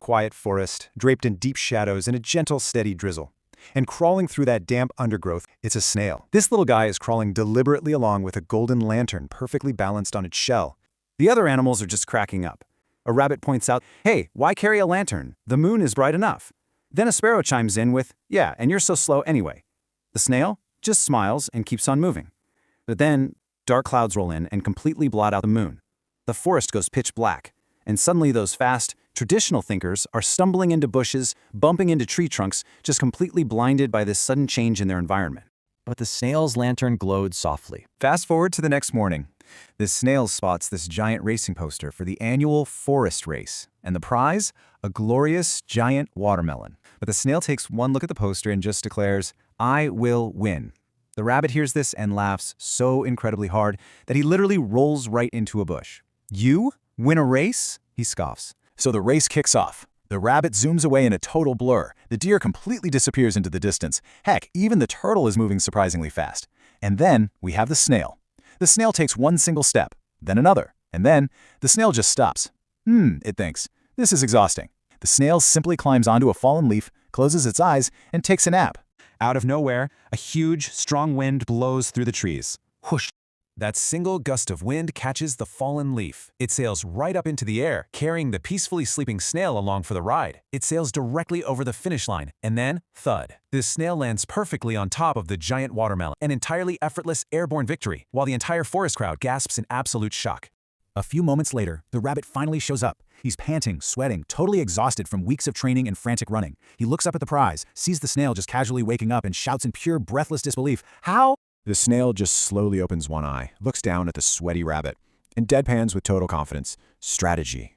quiet forest, draped in deep shadows and a gentle, steady drizzle. And crawling through that damp undergrowth, it's a snail. This little guy is crawling deliberately along with a golden lantern perfectly balanced on its shell. The other animals are just cracking up. A rabbit points out, "Hey, why carry a lantern? The moon is bright enough." Then a sparrow chimes in with, "Yeah, and you're so slow anyway." The snail just smiles and keeps on moving. But then, dark clouds roll in and completely blot out the moon. The forest goes pitch black, and suddenly those fast, traditional thinkers are stumbling into bushes, bumping into tree trunks, just completely blinded by this sudden change in their environment. But the snail's lantern glowed softly. Fast forward to the next morning. This snail spots this giant racing poster for the annual forest race, and the prize? A glorious giant watermelon. But the snail takes one look at the poster and just declares, "I will win." The rabbit hears this and laughs so incredibly hard that he literally rolls right into a bush. "You? Win a race?" he scoffs. So the race kicks off. The rabbit zooms away in a total blur. The deer completely disappears into the distance. Heck, even the turtle is moving surprisingly fast. And then we have the snail. The snail takes one single step, then another, and then the snail just stops. It thinks. This is exhausting. The snail simply climbs onto a fallen leaf, closes its eyes, and takes a nap. Out of nowhere, a huge, strong wind blows through the trees. Whoosh! That single gust of wind catches the fallen leaf. It sails right up into the air, carrying the peacefully sleeping snail along for the ride. It sails directly over the finish line, and then, thud. This snail lands perfectly on top of the giant watermelon, an entirely effortless airborne victory, while the entire forest crowd gasps in absolute shock. A few moments later, the rabbit finally shows up. He's panting, sweating, totally exhausted from weeks of training and frantic running. He looks up at the prize, sees the snail just casually waking up, and shouts in pure breathless disbelief, "How?" The snail just slowly opens one eye, looks down at the sweaty rabbit, and deadpans with total confidence, "Strategy."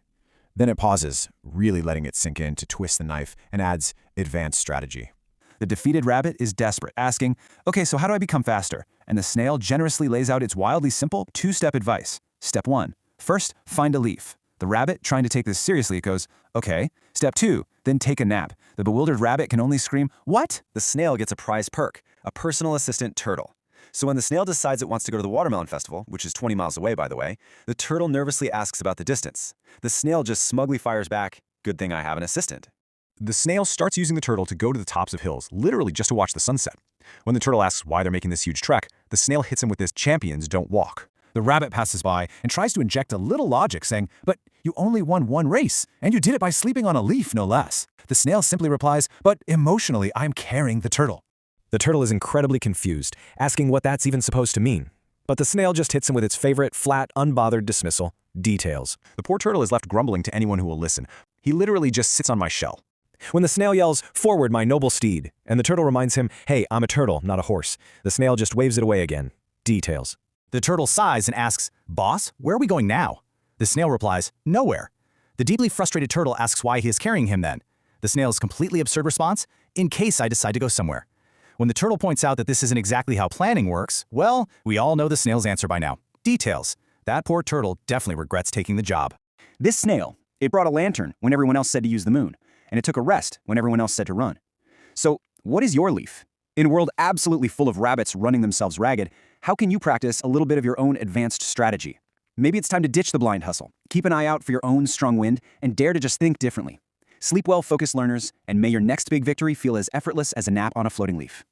Then it pauses, really letting it sink in to twist the knife, and adds, "Advanced strategy." The defeated rabbit is desperate, asking, "Okay, so how do I become faster?" And the snail generously lays out its wildly simple two-step advice. Step 1. First, find a leaf. The rabbit, trying to take this seriously, goes, "Okay." Step 2, then take a nap. The bewildered rabbit can only scream, "What?" The snail gets a prize perk, a personal assistant turtle. So when the snail decides it wants to go to the watermelon festival, which is 20 miles away by the way, the turtle nervously asks about the distance. The snail just smugly fires back, "Good thing I have an assistant." The snail starts using the turtle to go to the tops of hills, literally just to watch the sunset. When the turtle asks why they're making this huge trek, the snail hits him with this "champions don't walk." The rabbit passes by and tries to inject a little logic, saying, "But you only won one race, and you did it by sleeping on a leaf, no less." The snail simply replies, "But emotionally, I'm carrying the turtle." The turtle is incredibly confused, asking what that's even supposed to mean. But the snail just hits him with its favorite, flat, unbothered dismissal, "Details." The poor turtle is left grumbling to anyone who will listen. He literally just sits on my shell. When the snail yells, "Forward, my noble steed," and the turtle reminds him, "Hey, I'm a turtle, not a horse," the snail just waves it away again. Details. The turtle sighs and asks, "Boss, where are we going now?" The snail replies, "Nowhere." The deeply frustrated turtle asks why he is carrying him then. The snail's completely absurd response, "In case I decide to go somewhere." When the turtle points out that this isn't exactly how planning works, well, we all know the snail's answer by now. Details. That poor turtle definitely regrets taking the job. This snail, it brought a lantern when everyone else said to use the moon, and it took a rest when everyone else said to run. So, what is your leaf? In a world absolutely full of rabbits running themselves ragged, how can you practice a little bit of your own advanced strategy? Maybe it's time to ditch the blind hustle, keep an eye out for your own strong wind, and dare to just think differently. Sleep well, focused learners, and may your next big victory feel as effortless as a nap on a floating leaf.